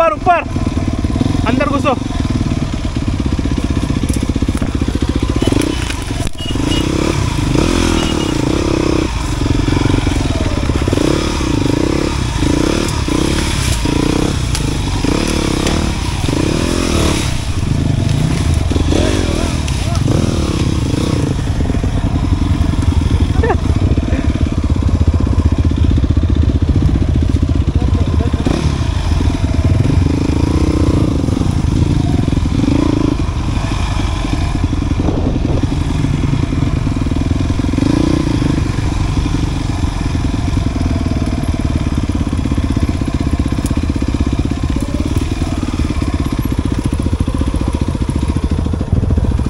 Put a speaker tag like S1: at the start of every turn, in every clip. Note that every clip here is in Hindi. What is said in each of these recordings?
S1: ऊपर ऊपर अंदर घुसो।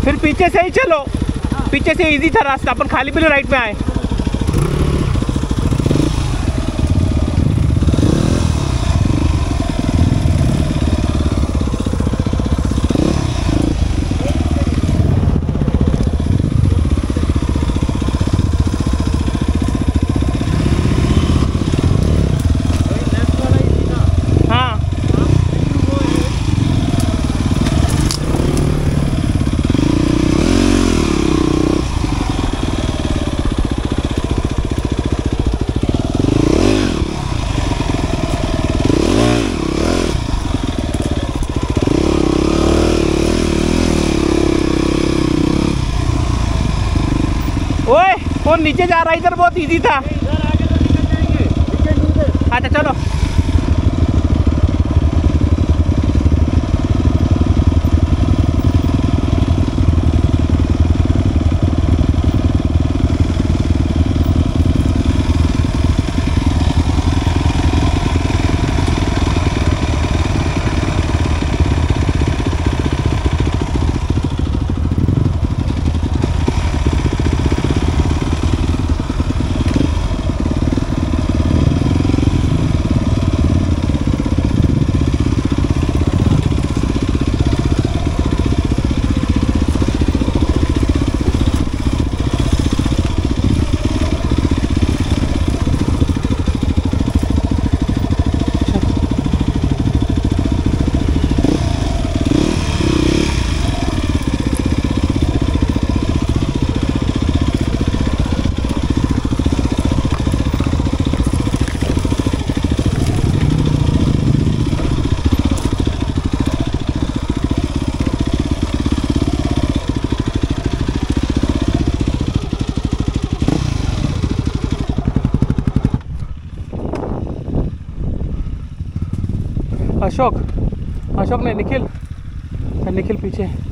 S1: फिर पीछे से ही चलो, पीछे से इजी था रास्ता, अपन खाली पीली राइट में आए। ओए कौन नीचे जा रहा है? इधर बहुत इजी था। अच्छा चलो। अशोक, अशोक ने निखिल, निखिल पीछे।